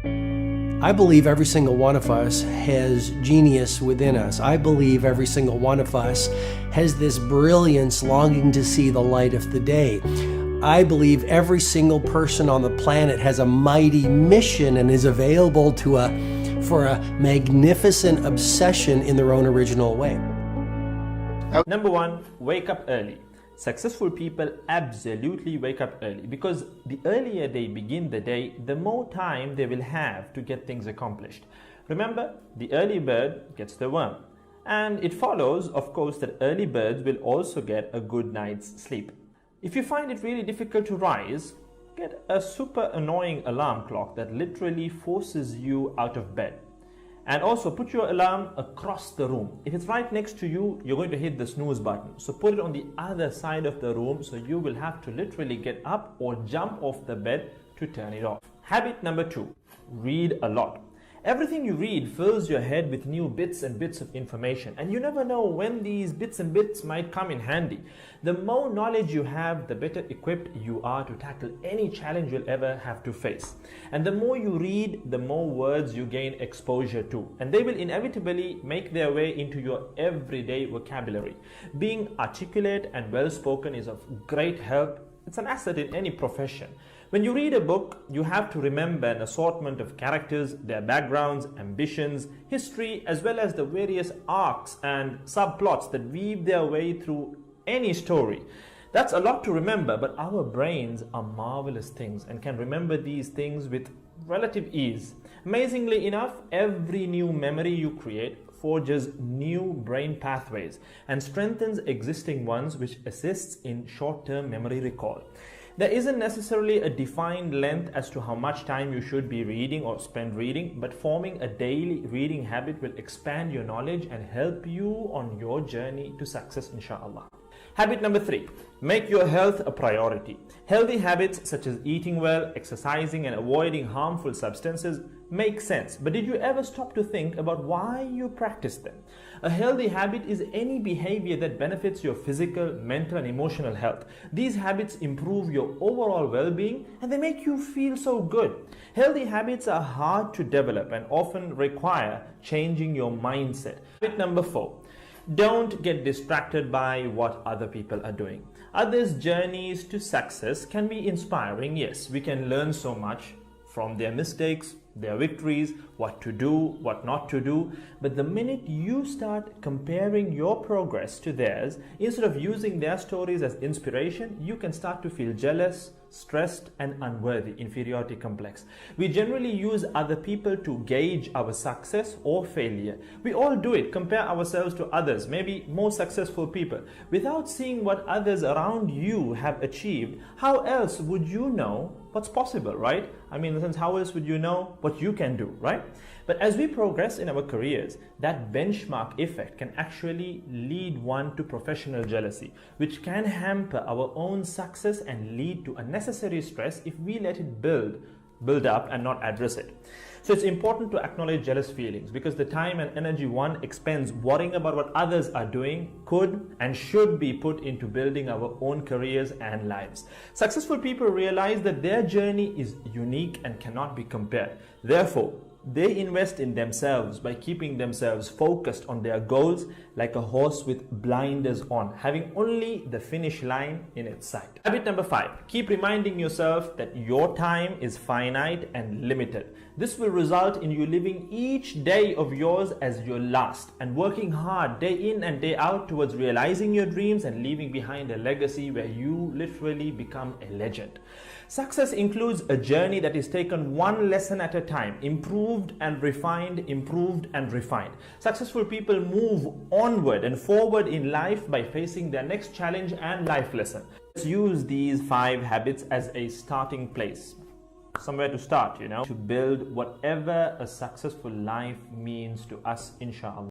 I believe every single one of us has genius within us. I believe every single one of us has this brilliance longing to see the light of the day. I believe every single person on the planet has a mighty mission and is available for a magnificent obsession in their own original way. Number one, wake up early. Successful people absolutely wake up early because the earlier they begin the day, the more time they will have to get things accomplished. Remember, the early bird gets the worm. And it follows, of course, that early birds will also get a good night's sleep. If you find it really difficult to rise, get a super annoying alarm clock that literally forces you out of bed. And also put your alarm across the room. If it's right next to you, you're going to hit the snooze button. So put it on the other side of the room so you will have to literally get up or jump off the bed to turn it off. Habit number two, read a lot. Everything you read fills your head with new bits and bits of information, and you never know when these bits and bits might come in handy. The more knowledge you have, the better equipped you are to tackle any challenge you'll ever have to face. And the more you read, the more words you gain exposure to, and they will inevitably make their way into your everyday vocabulary. Being articulate and well-spoken is of great help. It's an asset in any profession. When you read a book, you have to remember an assortment of characters, their backgrounds, ambitions, history, as well as the various arcs and subplots that weave their way through any story. That's a lot to remember, but our brains are marvelous things and can remember these things with relative ease. Amazingly enough, every new memory you create forges new brain pathways and strengthens existing ones, which assists in short-term memory recall. There isn't necessarily a defined length as to how much time you should be reading or spend reading, but forming a daily reading habit will expand your knowledge and help you on your journey to success, inshallah. Habit number three, make your health a priority. Healthy habits such as eating well, exercising, and avoiding harmful substances make sense, but did you ever stop to think about why you practice them? A healthy habit is any behavior that benefits your physical, mental, and emotional health. These habits improve your overall well-being and they make you feel so good. Healthy habits are hard to develop and often require changing your mindset. Habit number four, don't get distracted by what other people are doing. Others' journeys to success can be inspiring. Yes, we can learn so much from their mistakes, their victories, what to do, what not to do. But the minute you start comparing your progress to theirs, instead of using their stories as inspiration, you can start to feel jealous, stressed, and unworthy, inferiority complex. We generally use other people to gauge our success or failure. We all do it, compare ourselves to others, maybe more successful people. Without seeing what others around you have achieved, how else would you know what's possible, right? I mean, in a sense, how else would you know what you can do, right? But as we progress in our careers, that benchmark effect can actually lead one to professional jealousy, which can hamper our own success and lead to unnecessary stress if we let it build up and not address it. So it's important to acknowledge jealous feelings because the time and energy one expends worrying about what others are doing could and should be put into building our own careers and lives. Successful people realize that their journey is unique and cannot be compared. Therefore, they invest in themselves by keeping themselves focused on their goals like a horse with blinders on, having only the finish line in its sight. Habit number five, keep reminding yourself that your time is finite and limited. This will result in you living each day of yours as your last and working hard day in and day out towards realizing your dreams and leaving behind a legacy where you literally become a legend. Success includes a journey that is taken one lesson at a time, improved and refined, improved and refined. Successful people move onward and forward in life by facing their next challenge and life lesson. Let's use these 5 habits as a starting place. Somewhere to start, to build whatever a successful life means to us, inshallah.